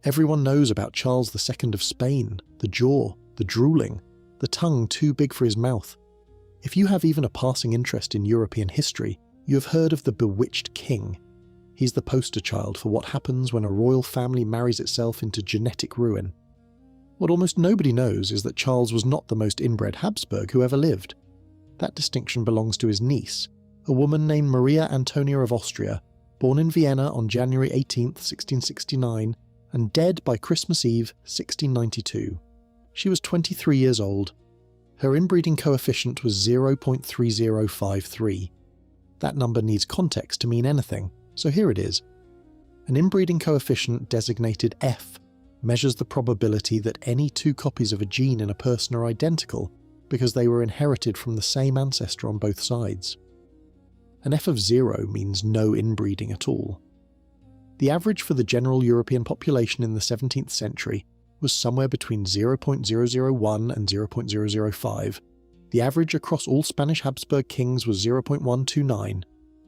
Everyone knows about Charles II of Spain, the jaw, the drooling, the tongue too big for his mouth. If you have even a passing interest in European history, you have heard of the bewitched king. He's the poster child for what happens when a royal family marries itself into genetic ruin. What almost nobody knows is that Charles was not the most inbred Habsburg who ever lived. That distinction belongs to his niece, a woman named Maria Antonia of Austria, born in Vienna on January 18, 1669, and dead by Christmas Eve, 1692. She was 23 years old. Her inbreeding coefficient was 0.3053. That number needs context to mean anything, so here it is. An inbreeding coefficient designated F measures the probability that any two copies of a gene in a person are identical because they were inherited from the same ancestor on both sides. An F of 0 means no inbreeding at all. The average for the general European population in the 17th century was somewhere between 0.001 and 0.005. The average across all Spanish Habsburg kings was 0.129.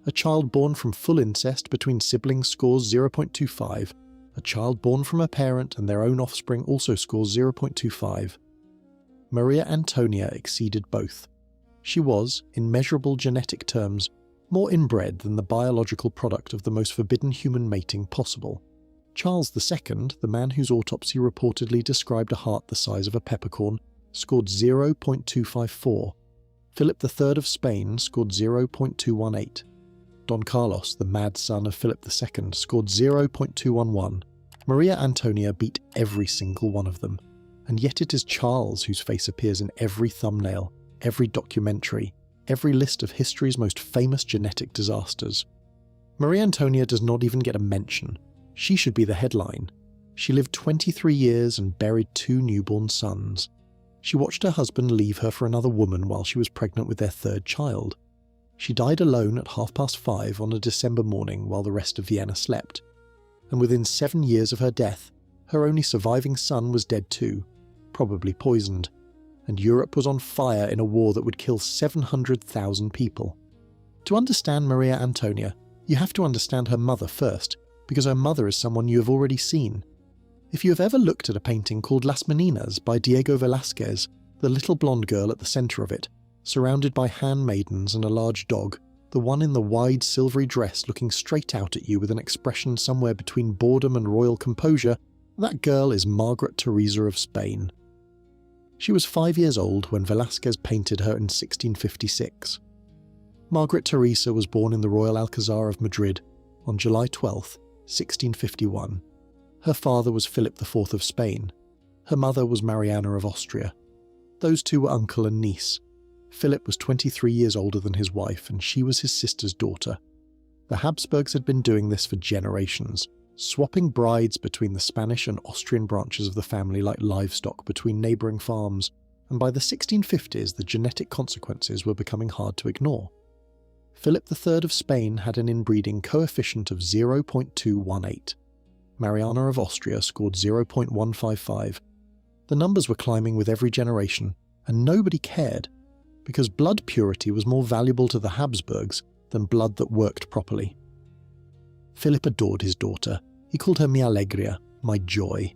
A child born from full incest between siblings scores 0.25. A child born from a parent and their own offspring also scores 0.25. Maria Antonia exceeded both. She was, in measurable genetic terms, more inbred than the biological product of the most forbidden human mating possible. Charles II, the man whose autopsy reportedly described a heart the size of a peppercorn, scored 0.254. Philip III of Spain scored 0.218. Don Carlos, the mad son of Philip II, scored 0.211. Maria Antonia beat every single one of them, and yet it is Charles whose face appears in every thumbnail, every documentary, every list of history's most famous genetic disasters. Maria Antonia does not even get a mention. She should be the headline. She lived 23 years and buried 2 newborn sons. She watched her husband leave her for another woman while she was pregnant with their 3rd child. She died alone at 5:30 on a December morning while the rest of Vienna slept. And within 7 years of her death, her only surviving son was dead too, probably poisoned. And Europe was on fire in a war that would kill 700,000 people. To understand Maria Antonia, you have to understand her mother first, because her mother is someone you have already seen. If you have ever looked at a painting called Las Meninas by Diego Velazquez, the little blonde girl at the centre of it, surrounded by handmaidens and a large dog, the one in the wide silvery dress looking straight out at you with an expression somewhere between boredom and royal composure, that girl is Margaret Theresa of Spain. She was 5 years old when Velazquez painted her in 1656. Margaret Theresa was born in the Royal Alcazar of Madrid on July 12, 1651. Her father was Philip IV of Spain. Her mother was Mariana of Austria. Those two were uncle and niece. Philip was 23 years older than his wife, and she was his sister's daughter. The Habsburgs had been doing this for generations, swapping brides between the Spanish and Austrian branches of the family like livestock between neighbouring farms, and by the 1650s the genetic consequences were becoming hard to ignore. Philip III of Spain had an inbreeding coefficient of 0.218. Mariana of Austria scored 0.155. The numbers were climbing with every generation, and nobody cared, because blood purity was more valuable to the Habsburgs than blood that worked properly. Philip adored his daughter. He called her Mi Alegria, my joy.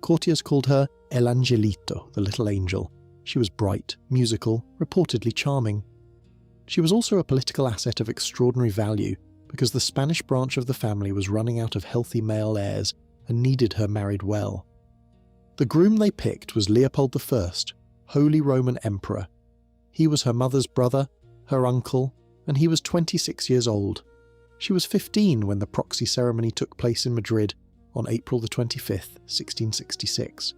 Courtiers called her El Angelito, the little angel. She was bright, musical, reportedly charming. She was also a political asset of extraordinary value, because the Spanish branch of the family was running out of healthy male heirs and needed her married well. The groom they picked was Leopold I, Holy Roman Emperor. He was her mother's brother, her uncle, and he was 26 years old. She was 15 when the proxy ceremony took place in Madrid on April the 25th, 1666.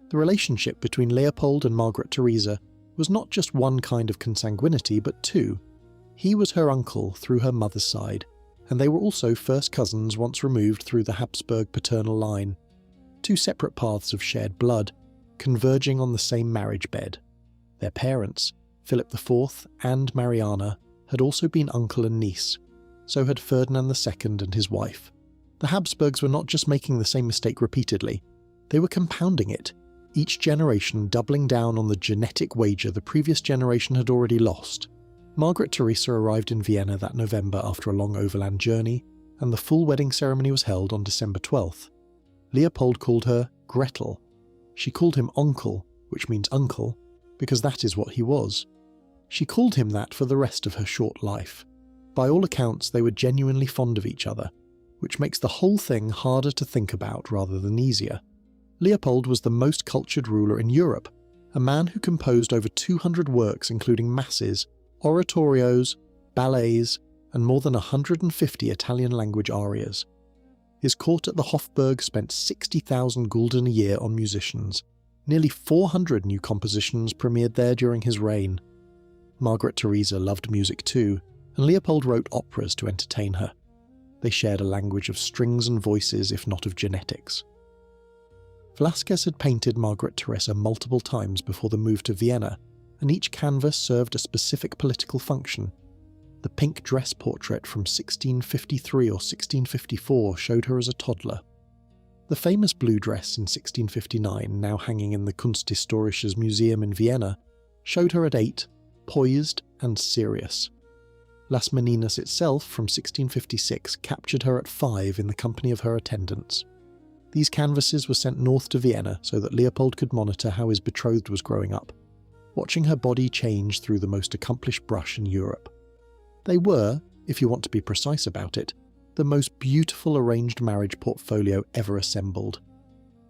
The relationship between Leopold and Margaret Theresa was not just one kind of consanguinity, but two. He was her uncle through her mother's side, and they were also first cousins once removed through the Habsburg paternal line. Two separate paths of shared blood, converging on the same marriage bed. Their parents, Philip IV and Mariana, had also been uncle and niece. So had Ferdinand II and his wife. The Habsburgs were not just making the same mistake repeatedly, they were compounding it, each generation doubling down on the genetic wager the previous generation had already lost. Margaret Theresa arrived in Vienna that November after a long overland journey, and the full wedding ceremony was held on December 12th. Leopold called her Gretel. She called him Onkel, which means uncle, because that is what he was. She called him that for the rest of her short life. By all accounts, they were genuinely fond of each other, which makes the whole thing harder to think about rather than easier. Leopold was the most cultured ruler in Europe, a man who composed over 200 works including masses, oratorios, ballets, and more than 150 Italian-language arias. His court at the Hofburg spent 60,000 gulden a year on musicians. Nearly 400 new compositions premiered there during his reign. Margaret Theresa loved music too, and Leopold wrote operas to entertain her. They shared a language of strings and voices, if not of genetics. Velazquez had painted Margaret Theresa multiple times before the move to Vienna, and each canvas served a specific political function. The pink dress portrait from 1653 or 1654 showed her as a toddler. The famous blue dress in 1659, now hanging in the Kunsthistorisches Museum in Vienna, showed her at 8, poised and serious. Las Meninas itself from 1656 captured her at 5 in the company of her attendants. These canvases were sent north to Vienna so that Leopold could monitor how his betrothed was growing up, watching her body change through the most accomplished brush in Europe. They were, if you want to be precise about it, the most beautiful arranged marriage portfolio ever assembled.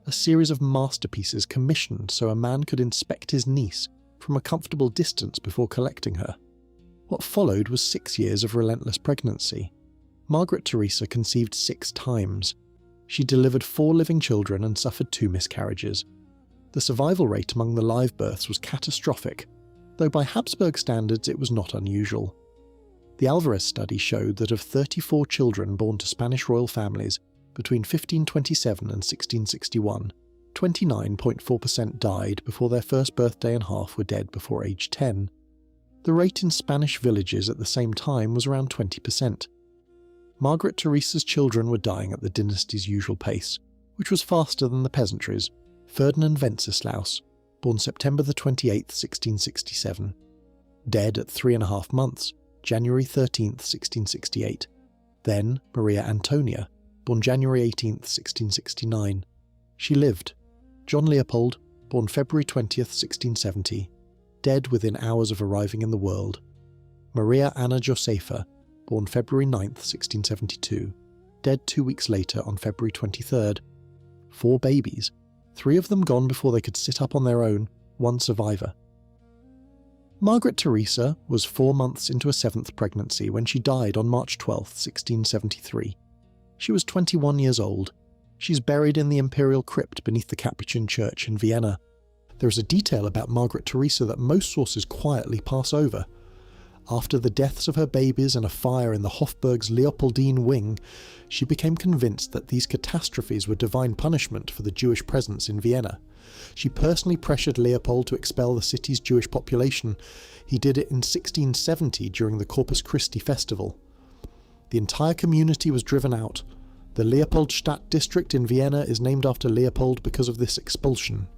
A series of masterpieces commissioned so a man could inspect his niece from a comfortable distance before collecting her. What followed was 6 years of relentless pregnancy. Margaret Theresa conceived 6 times. She delivered 4 living children and suffered 2 miscarriages. The survival rate among the live births was catastrophic, though by Habsburg standards it was not unusual. The Alvarez study showed that of 34 children born to Spanish royal families between 1527 and 1661, 29.4% died before their first birthday and half were dead before age 10. The rate in Spanish villages at the same time was around 20%. Margaret Theresa's children were dying at the dynasty's usual pace, which was faster than the peasantry's. Ferdinand Wenceslaus, born September 28, 1667, dead at 3.5 months, January 13, 1668. Then Maria Antonia, born January 18, 1669. She lived. John Leopold, born February 20, 1670, dead within hours of arriving in the world. Maria Anna Josepha, born February 9, 1672, dead 2 weeks later on February 23rd. 4 babies, 3 of them gone before they could sit up on their own, 1 survivor. Margaret Theresa was 4 months into a 7th pregnancy when she died on March 12, 1673. She was 21 years old. She's buried in the imperial crypt beneath the Capuchin church in Vienna. There is a detail about Margaret Theresa that most sources quietly pass over. After the deaths of her babies and a fire in the Hofburg's Leopoldine wing, she became convinced that these catastrophes were divine punishment for the Jewish presence in Vienna. She personally pressured Leopold to expel the city's Jewish population. He did it in 1670 during the Corpus Christi festival. The entire community was driven out. The Leopoldstadt district in Vienna is named after Leopold because of this expulsion.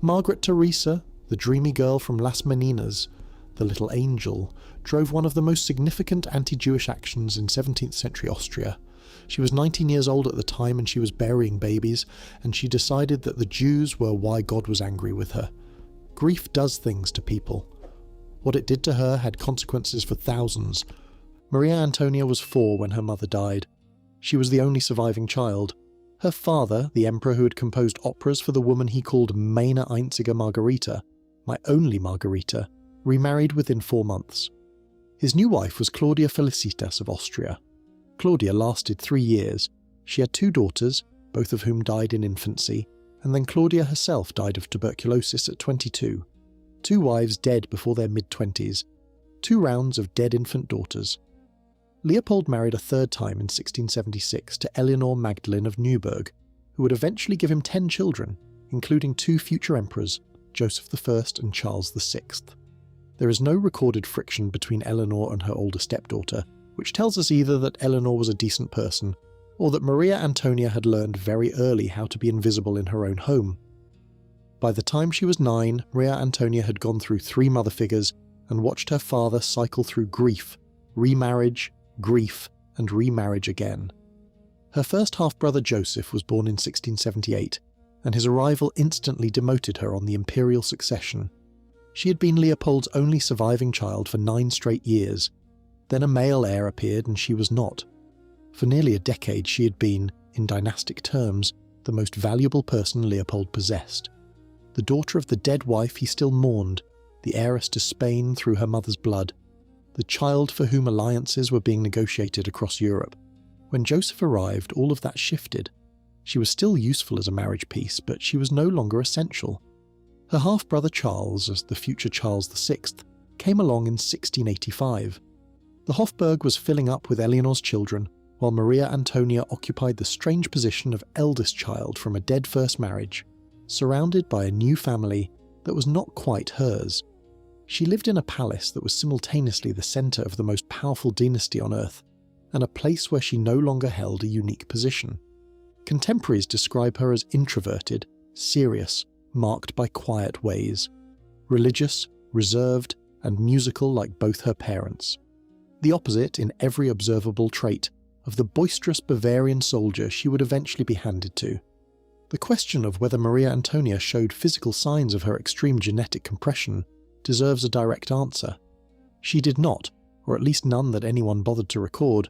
Margaret Theresa, the dreamy girl from Las Meninas, the little angel, drove one of the most significant anti-Jewish actions in 17th century Austria. She was 19 years old at the time and she was burying babies, and she decided that the Jews were why God was angry with her. Grief does things to people. What it did to her had consequences for thousands. Maria Antonia was 4 when her mother died. She was the only surviving child. Her father, the emperor who had composed operas for the woman he called Meine einzige Margarita, my only Margarita, remarried within 4 months. His new wife was Claudia Felicitas of Austria. Claudia lasted 3 years. She had 2 daughters, both of whom died in infancy, and then Claudia herself died of tuberculosis at 22. 2 wives dead before their mid-20s. 2 rounds of dead infant daughters. Leopold married a 3rd time in 1676 to Eleanor Magdalene of Neuburg, who would eventually give him 10 children, including 2 future emperors, Joseph I and Charles VI. There is no recorded friction between Eleanor and her older stepdaughter, which tells us either that Eleanor was a decent person, or that Maria Antonia had learned very early how to be invisible in her own home. By the time she was 9, Maria Antonia had gone through 3 mother figures and watched her father cycle through grief, remarriage, grief, and remarriage again. Her first half-brother Joseph was born in 1678, and his arrival instantly demoted her on the imperial succession. She had been Leopold's only surviving child for 9 straight years. Then a male heir appeared and she was not. For nearly a decade she had been, in dynastic terms, the most valuable person Leopold possessed. The daughter of the dead wife he still mourned, the heiress to Spain through her mother's blood, the child for whom alliances were being negotiated across Europe. When Joseph arrived, all of that shifted. She was still useful as a marriage piece, but she was no longer essential. Her half-brother Charles, as the future Charles VI, came along in 1685. The Hofburg was filling up with Eleanor's children, while Maria Antonia occupied the strange position of eldest child from a dead first marriage, surrounded by a new family that was not quite hers. She lived in a palace that was simultaneously the centre of the most powerful dynasty on earth, and a place where she no longer held a unique position. Contemporaries describe her as introverted, serious, marked by quiet ways, religious, reserved, and musical like both her parents. The opposite, in every observable trait, of the boisterous Bavarian soldier she would eventually be handed to. The question of whether Maria Antonia showed physical signs of her extreme genetic compression deserves a direct answer. She did not, or at least none that anyone bothered to record.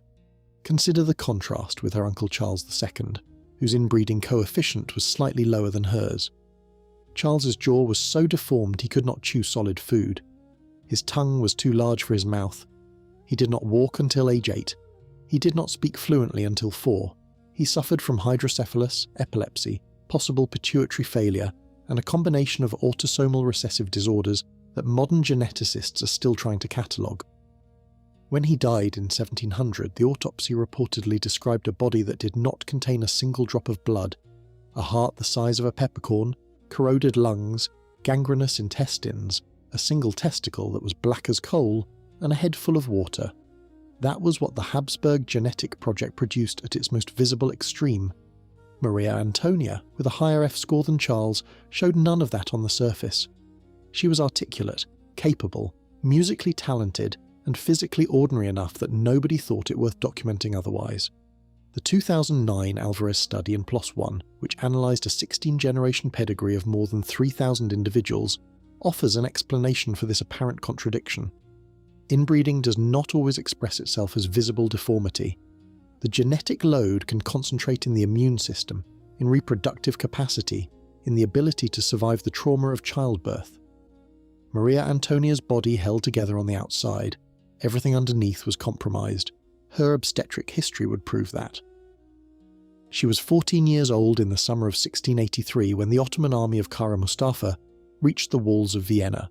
Consider the contrast with her uncle Charles II, whose inbreeding coefficient was slightly lower than hers. Charles's jaw was so deformed he could not chew solid food. His tongue was too large for his mouth. He did not walk until age 8. He did not speak fluently until 4. He suffered from hydrocephalus, epilepsy, possible pituitary failure, and a combination of autosomal recessive disorders that modern geneticists are still trying to catalogue. When he died in 1700, the autopsy reportedly described a body that did not contain a single drop of blood, a heart the size of a peppercorn, corroded lungs, gangrenous intestines, a single testicle that was black as coal, and a head full of water. That was what the Habsburg genetic project produced at its most visible extreme. Maria Antonia, with a higher F score than Charles, showed none of that on the surface. She was articulate, capable, musically talented, and physically ordinary enough that nobody thought it worth documenting otherwise. The 2009 Alvarez study in PLOS ONE, which analysed a 16-generation pedigree of more than 3,000 individuals, offers an explanation for this apparent contradiction. Inbreeding does not always express itself as visible deformity. The genetic load can concentrate in the immune system, in reproductive capacity, in the ability to survive the trauma of childbirth. Maria Antonia's body held together on the outside. Everything underneath was compromised. Her obstetric history would prove that. She was 14 years old in the summer of 1683 when the Ottoman army of Kara Mustafa reached the walls of Vienna.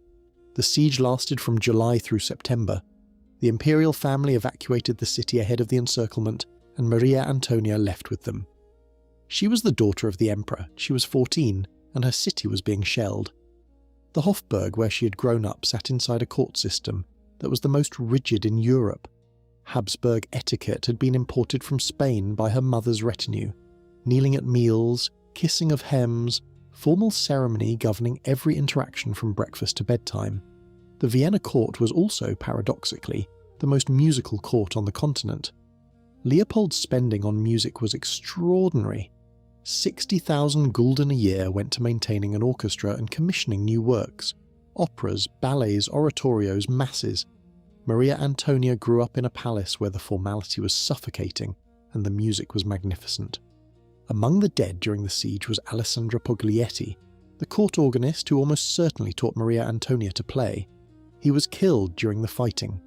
The siege lasted from July through September. The imperial family evacuated the city ahead of the encirclement, and Maria Antonia left with them. She was the daughter of the emperor. She was 14, and her city was being shelled. The Hofburg, where she had grown up, sat inside a court system that was the most rigid in Europe. Habsburg etiquette had been imported from Spain by her mother's retinue. Kneeling at meals, kissing of hems, formal ceremony governing every interaction from breakfast to bedtime. The Vienna court was also, paradoxically, the most musical court on the continent. Leopold's spending on music was extraordinary. 60,000 gulden a year went to maintaining an orchestra and commissioning new works. Operas, ballets, oratorios, masses. Maria Antonia grew up in a palace where the formality was suffocating and the music was magnificent. Among the dead during the siege was Alessandro Poglietti, the court organist who almost certainly taught Maria Antonia to play. He was killed during the fighting.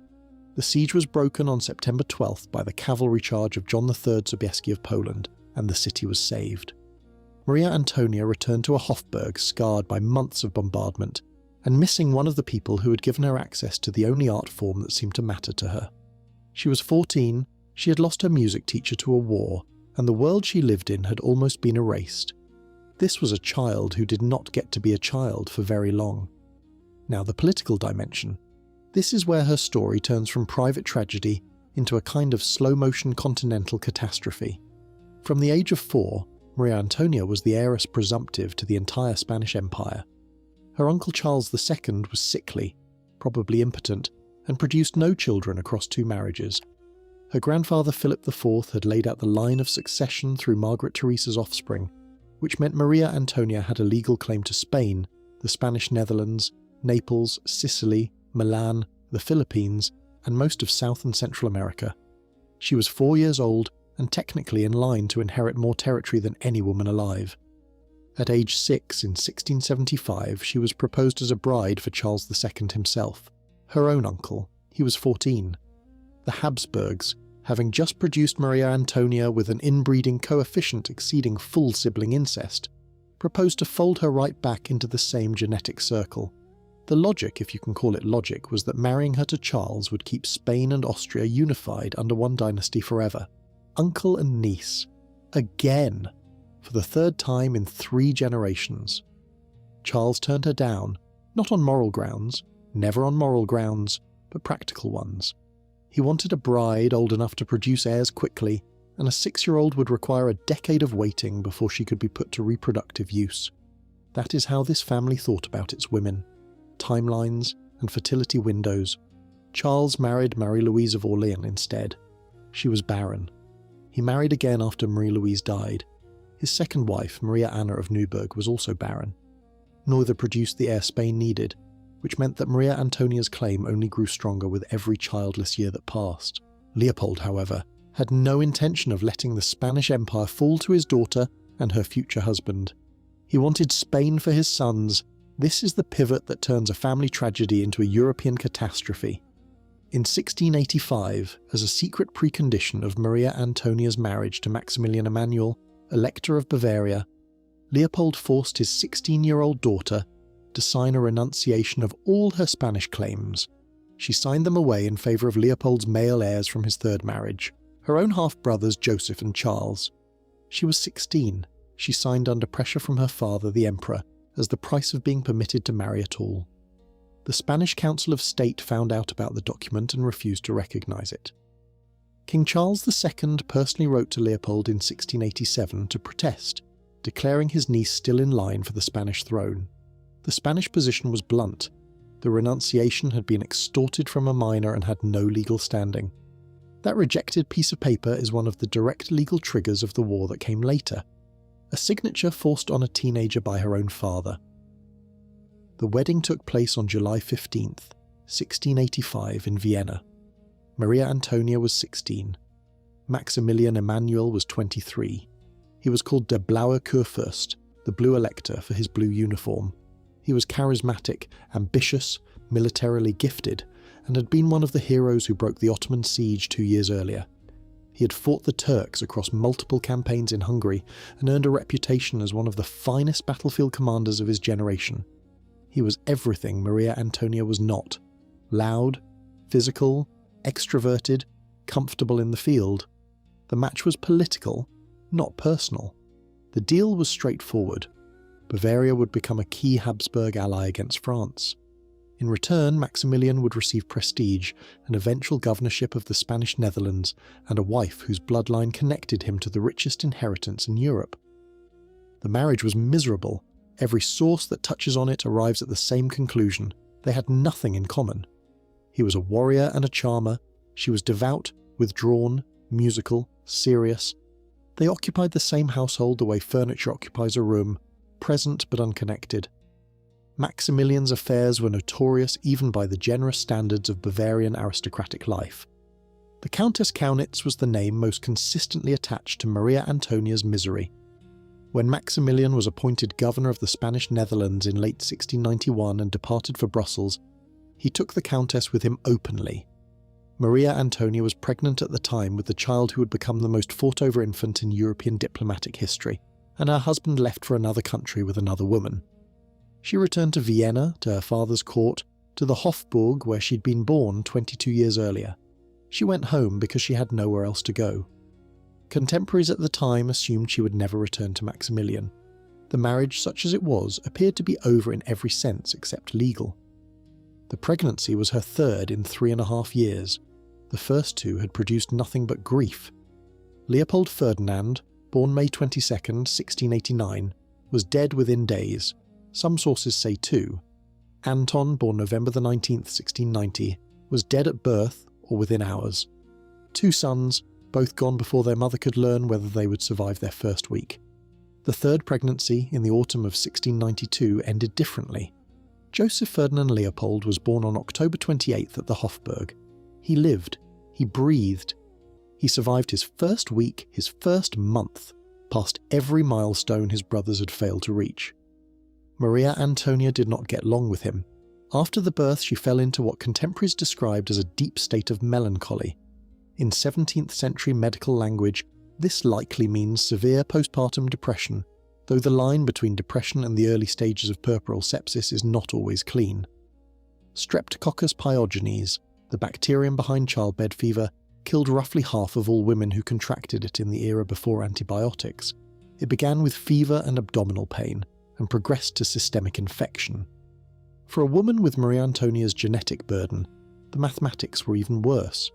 The siege was broken on September 12th by the cavalry charge of John III Sobieski of Poland, and the city was saved. Maria Antonia returned to a Hofburg scarred by months of bombardment, and missing one of the people who had given her access to the only art form that seemed to matter to her. She was 14, she had lost her music teacher to a war, and the world she lived in had almost been erased. This was a child who did not get to be a child for very long. Now the political dimension. This is where her story turns from private tragedy into a kind of slow-motion continental catastrophe. From the age of 4, Maria Antonia was the heiress presumptive to the entire Spanish Empire. Her uncle Charles II was sickly, probably impotent, and produced no children across 2 marriages. Her grandfather Philip IV had laid out the line of succession through Margaret Theresa's offspring, which meant Maria Antonia had a legal claim to Spain, the Spanish Netherlands, Naples, Sicily, Milan, the Philippines, and most of South and Central America. She was 4 years old and technically in line to inherit more territory than any woman alive. At age 6 in 1675, she was proposed as a bride for Charles II himself, her own uncle. He was 14. The Habsburgs, having just produced Maria Antonia with an inbreeding coefficient exceeding full sibling incest, proposed to fold her right back into the same genetic circle. The logic, if you can call it logic, was that marrying her to Charles would keep Spain and Austria unified under one dynasty forever. Uncle and niece. Again. For the third time in 3 generations. Charles turned her down, not on moral grounds, never on moral grounds, but practical ones. He wanted a bride old enough to produce heirs quickly, and a 6-year-old would require a decade of waiting before she could be put to reproductive use. That is how this family thought about its women. Timelines and fertility windows. Charles married Marie-Louise of Orleans instead. She was barren. He married again after Marie-Louise died. His second wife, Maria Anna of Neuburg, was also barren. Neither produced the heir Spain needed, which meant that Maria Antonia's claim only grew stronger with every childless year that passed. Leopold, however, had no intention of letting the Spanish Empire fall to his daughter and her future husband. He wanted Spain for his sons. This is the pivot that turns a family tragedy into a European catastrophe. In 1685, as a secret precondition of Maria Antonia's marriage to Maximilian Emanuel, Elector of Bavaria, Leopold forced his 16-year-old daughter to sign a renunciation of all her Spanish claims. She signed them away in favour of Leopold's male heirs from his third marriage, her own half-brothers Joseph and Charles. She was 16. She signed under pressure from her father, the Emperor, as the price of being permitted to marry at all. The Spanish Council of State found out about the document and refused to recognise it. King Charles II personally wrote to Leopold in 1687 to protest, declaring his niece still in line for the Spanish throne. The Spanish position was blunt. The renunciation had been extorted from a minor and had no legal standing. That rejected piece of paper is one of the direct legal triggers of the war that came later, a signature forced on a teenager by her own father. The wedding took place on July 15th, 1685 in Vienna. Maria Antonia was 16. Maximilian Emanuel was 23. He was called Der Blaue Kurfürst, the Blue Elector, for his blue uniform. He was charismatic, ambitious, militarily gifted, and had been one of the heroes who broke the Ottoman siege 2 years earlier. He had fought the Turks across multiple campaigns in Hungary and earned a reputation as one of the finest battlefield commanders of his generation. He was everything Maria Antonia was not: loud, physical, extroverted, comfortable in the field. The match was political, not personal. The deal was straightforward. Bavaria would become a key Habsburg ally against France. In return, Maximilian would receive prestige, an eventual governorship of the Spanish Netherlands, and a wife whose bloodline connected him to the richest inheritance in Europe. The marriage was miserable. Every source that touches on it arrives at the same conclusion. They had nothing in common. He was a warrior and a charmer. She was devout, withdrawn, musical, serious. They occupied the same household the way furniture occupies a room, present but unconnected. Maximilian's affairs were notorious even by the generous standards of Bavarian aristocratic life. The Countess Caunitz was the name most consistently attached to Maria Antonia's misery. When Maximilian was appointed governor of the Spanish Netherlands in late 1691 and departed for Brussels, he took the Countess with him openly. Maria Antonia was pregnant at the time with the child who would become the most fought-over infant in European diplomatic history, and her husband left for another country with another woman. She returned to Vienna, to her father's court, to the Hofburg where she'd been born 22 years earlier. She went home because she had nowhere else to go. Contemporaries at the time assumed she would never return to Maximilian. The marriage, such as it was, appeared to be over in every sense except legal. The pregnancy was her third in 3.5 years. The first 2 had produced nothing but grief. Leopold Ferdinand, born May 22, 1689, was dead within days. Some sources say 2. Anton, born November 19, 1690, was dead at birth or within hours. 2 sons, both gone before their mother could learn whether they would survive their first week. The third pregnancy, in the autumn of 1692, ended differently. Joseph Ferdinand Leopold was born on October 28th at the Hofburg. He lived. He breathed. He survived his first week, his first month, past every milestone his brothers had failed to reach. Maria Antonia did not get long with him. After the birth, she fell into what contemporaries described as a deep state of melancholy. In 17th century medical language, this likely means severe postpartum depression, though the line between depression and the early stages of puerperal sepsis is not always clean. Streptococcus pyogenes, the bacterium behind childbed fever, killed roughly half of all women who contracted it in the era before antibiotics. It began with fever and abdominal pain, and progressed to systemic infection. For a woman with Maria Antonia's genetic burden, the mathematics were even worse.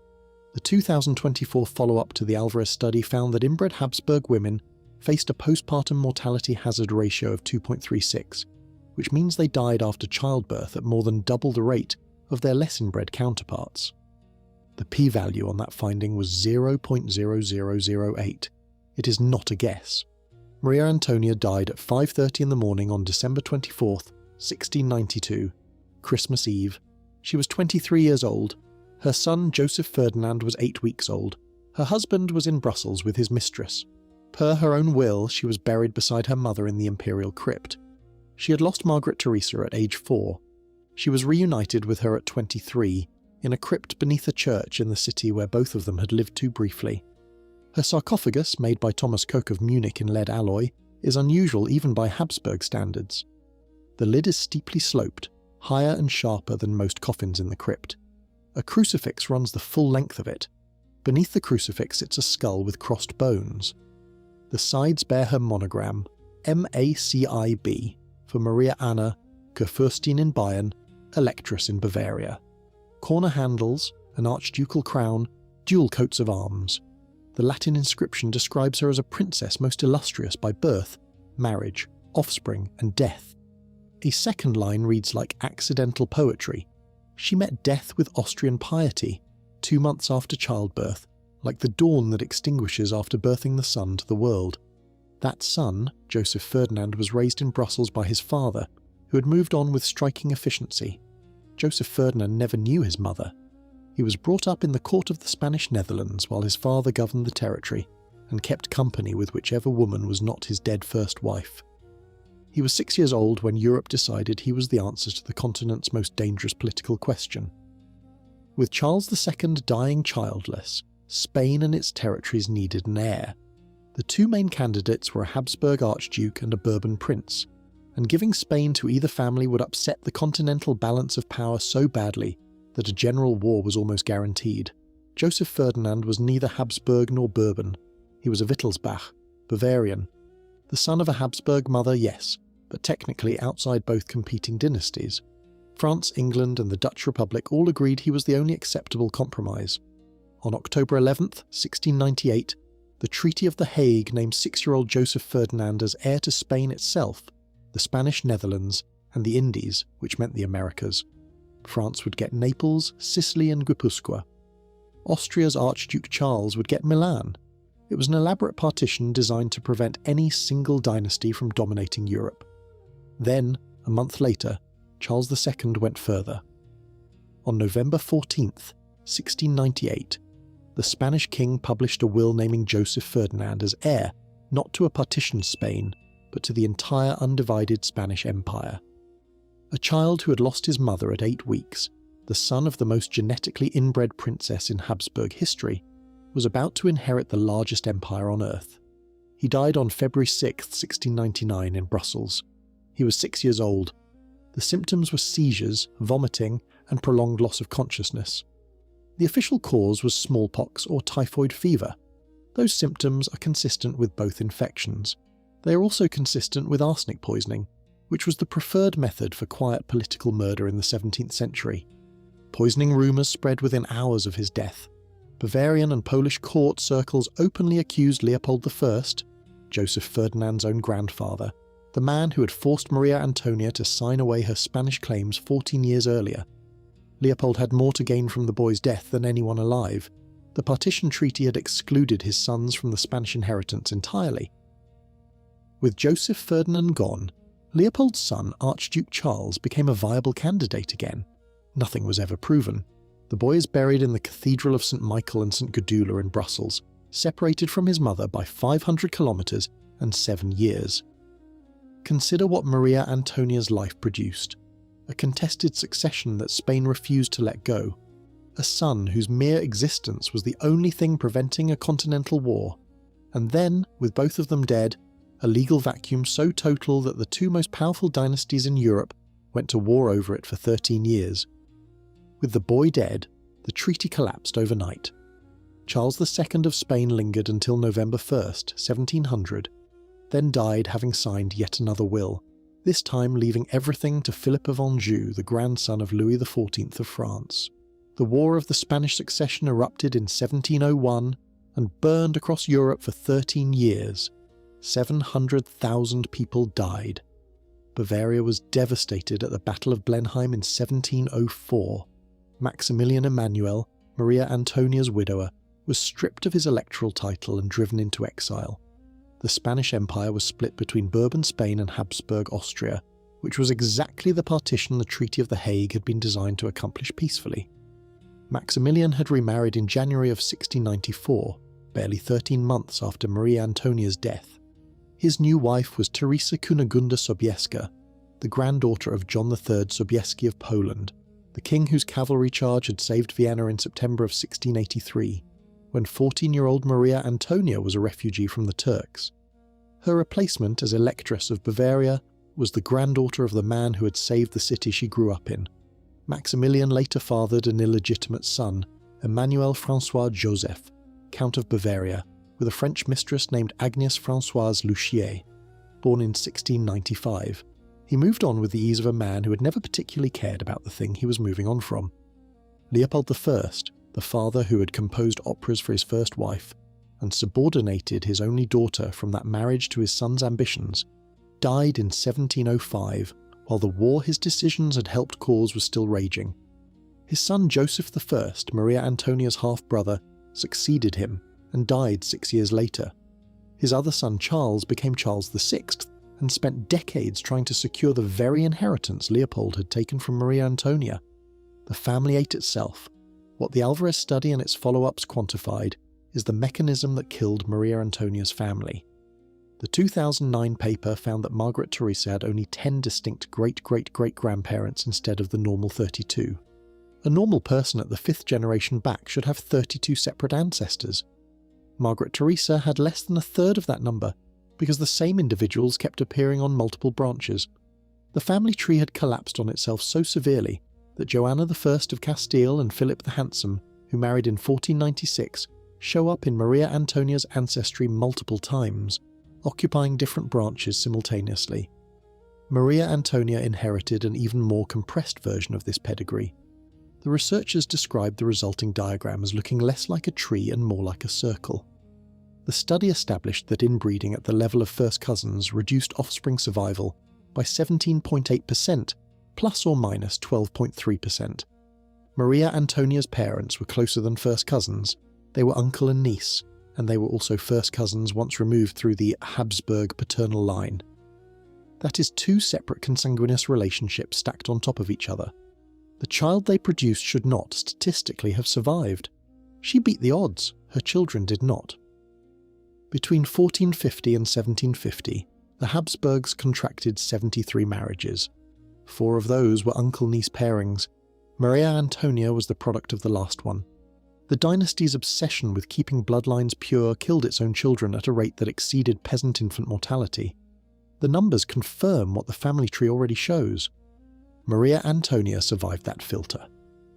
The 2024 follow-up to the Alvarez study found that inbred Habsburg women faced a postpartum mortality hazard ratio of 2.36, which means they died after childbirth at more than double the rate of their less inbred counterparts. The p-value on that finding was 0.0008. It is not a guess. Maria Antonia died at 5:30 in the morning on December 24th, 1692, Christmas Eve. She was 23 years old. Her son Joseph Ferdinand was 8 weeks old. Her husband was in Brussels with his mistress. Per her own will, she was buried beside her mother in the imperial crypt. She had lost Margaret Theresa at age 4. She was reunited with her at 23, in a crypt beneath a church in the city where both of them had lived too briefly. Her sarcophagus, made by Thomas Koch of Munich in lead alloy, is unusual even by Habsburg standards. The lid is steeply sloped, higher and sharper than most coffins in the crypt. A crucifix runs the full length of it. Beneath the crucifix sits a skull with crossed bones. The sides bear her monogram, MACIB, for Maria Anna, Kurfürstin in Bayern, Electress in Bavaria. Corner handles, an archducal crown, dual coats of arms. The Latin inscription describes her as a princess most illustrious by birth, marriage, offspring, and death. A second line reads like accidental poetry. She met death with Austrian piety, 2 months after childbirth, like the dawn that extinguishes after birthing the son to the world. That son, Joseph Ferdinand, was raised in Brussels by his father, who had moved on with striking efficiency. Joseph Ferdinand never knew his mother. He was brought up in the court of the Spanish Netherlands while his father governed the territory, and kept company with whichever woman was not his dead first wife. He was 6 years old when Europe decided he was the answer to the continent's most dangerous political question. With Charles II dying childless, Spain and its territories needed an heir. The 2 main candidates were a Habsburg archduke and a Bourbon prince, and giving Spain to either family would upset the continental balance of power so badly that a general war was almost guaranteed. Joseph Ferdinand was neither Habsburg nor Bourbon. He was a Wittelsbach, Bavarian. The son of a Habsburg mother, yes, but technically outside both competing dynasties. France, England, and the Dutch Republic all agreed he was the only acceptable compromise. On October 11th, 1698, the Treaty of the Hague named 6-year-old Joseph Ferdinand as heir to Spain itself, the Spanish Netherlands, and the Indies, which meant the Americas. France would get Naples, Sicily, and Guipuscoa. Austria's Archduke Charles would get Milan. It was an elaborate partition designed to prevent any single dynasty from dominating Europe. Then, a month later, Charles II went further. On November 14th, 1698, the Spanish king published a will naming Joseph Ferdinand as heir, not to a partitioned Spain, but to the entire undivided Spanish Empire. A child who had lost his mother at 8 weeks, the son of the most genetically inbred princess in Habsburg history, was about to inherit the largest empire on earth. He died on February 6, 1699 in Brussels. He was 6 years old. The symptoms were seizures, vomiting, and prolonged loss of consciousness. The official cause was smallpox or typhoid fever. Those symptoms are consistent with both infections. They are also consistent with arsenic poisoning, which was the preferred method for quiet political murder in the 17th century. Poisoning rumours spread within hours of his death. Bavarian and Polish court circles openly accused Leopold I, Joseph Ferdinand's own grandfather, the man who had forced Maria Antonia to sign away her Spanish claims 14 years earlier. Leopold had more to gain from the boy's death than anyone alive. The partition treaty had excluded his sons from the Spanish inheritance entirely. With Joseph Ferdinand gone, Leopold's son, Archduke Charles, became a viable candidate again. Nothing was ever proven. The boy is buried in the Cathedral of St. Michael and St. Gudula in Brussels, separated from his mother by 500 kilometres and 7 years. Consider what Maria Antonia's life produced: a contested succession that Spain refused to let go, a son whose mere existence was the only thing preventing a continental war, and then, with both of them dead, a legal vacuum so total that the two most powerful dynasties in Europe went to war over it for 13 years. With the boy dead, the treaty collapsed overnight. Charles II of Spain lingered until November 1st, 1700, then died having signed yet another will, this time leaving everything to Philip of Anjou, the grandson of Louis XIV of France. The War of the Spanish Succession erupted in 1701 and burned across Europe for 13 years. 700,000 people died. Bavaria was devastated at the Battle of Blenheim in 1704. Maximilian Emanuel, Maria Antonia's widower, was stripped of his electoral title and driven into exile. The Spanish Empire was split between Bourbon Spain and Habsburg Austria, which was exactly the partition the Treaty of the Hague had been designed to accomplish peacefully. Maximilian had remarried in January of 1694, barely 13 months after Maria Antonia's death. His new wife was Teresa Kunigunda Sobieska, the granddaughter of John III Sobieski of Poland, the king whose cavalry charge had saved Vienna in September of 1683, when 14-year-old Maria Antonia was a refugee from the Turks. Her replacement as Electress of Bavaria was the granddaughter of the man who had saved the city she grew up in. Maximilian later fathered an illegitimate son, Emmanuel François Joseph, Count of Bavaria, with a French mistress named Agnès Françoise Luchier. Born in 1695, he moved on with the ease of a man who had never particularly cared about the thing he was moving on from. Leopold I, the father who had composed operas for his first wife, and subordinated his only daughter from that marriage to his son's ambitions, died in 1705, while the war his decisions had helped cause was still raging. His son Joseph I, Maria Antonia's half-brother, succeeded him and died 6 years later. His other son Charles became Charles VI and spent decades trying to secure the very inheritance Leopold had taken from Maria Antonia. The family ate itself. What the Alvarez study and its follow-ups quantified is the mechanism that killed Maria Antonia's family. The 2009 paper found that Margaret Theresa had only 10 distinct great-great-great-grandparents instead of the normal 32. A normal person at the 5th generation back should have 32 separate ancestors. Margaret Theresa had less than a third of that number, because the same individuals kept appearing on multiple branches. The family tree had collapsed on itself so severely that Joanna I of Castile and Philip the Handsome, who married in 1496, show up in Maria Antonia's ancestry multiple times, occupying different branches simultaneously. Maria Antonia inherited an even more compressed version of this pedigree. The researchers described the resulting diagram as looking less like a tree and more like a circle. The study established that inbreeding at the level of first cousins reduced offspring survival by 17.8%, plus or minus 12.3%. Maria Antonia's parents were closer than first cousins. They were uncle and niece, and they were also first cousins once removed through the Habsburg paternal line. That is 2 separate consanguineous relationships stacked on top of each other. The child they produced should not, statistically, have survived. She beat the odds, her children did not. Between 1450 and 1750, the Habsburgs contracted 73 marriages. 4 of those were uncle-niece pairings. Maria Antonia was the product of the last one. The dynasty's obsession with keeping bloodlines pure killed its own children at a rate that exceeded peasant infant mortality. The numbers confirm what the family tree already shows. Maria Antonia survived that filter.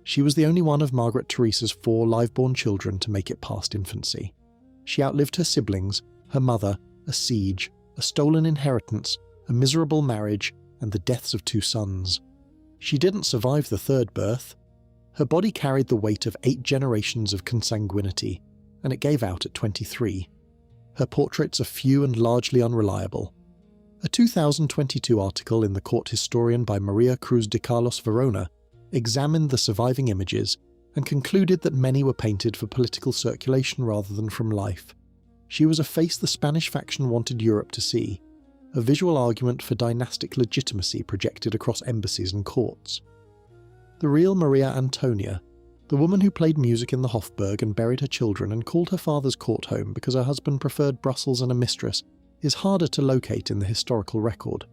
She was the only one of Margaret Theresa's 4 live-born children to make it past infancy. She outlived her siblings, her mother, a siege, a stolen inheritance, a miserable marriage, and the deaths of 2 sons. She didn't survive the 3rd birth. Her body carried the weight of 8 generations of consanguinity, and it gave out at 23. Her portraits are few and largely unreliable. A 2022 article in The Court Historian by Maria Cruz de Carlos Verona examined the surviving images and concluded that many were painted for political circulation rather than from life. She was a face the Spanish faction wanted Europe to see, a visual argument for dynastic legitimacy projected across embassies and courts. The real Maria Antonia, the woman who played music in the Hofburg and buried her children and called her father's court home because her husband preferred Brussels and a mistress, is harder to locate in the historical record.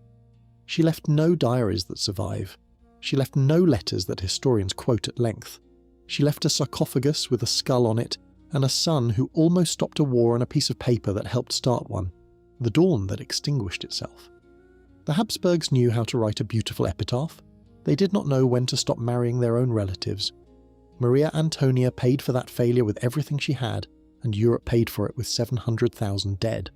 She left no diaries that survive. She left no letters that historians quote at length. She left a sarcophagus with a skull on it and a son who almost stopped a war and a piece of paper that helped start one, the dawn that extinguished itself. The Habsburgs knew how to write a beautiful epitaph. They did not know when to stop marrying their own relatives. Maria Antonia paid for that failure with everything she had, and Europe paid for it with 700,000 dead.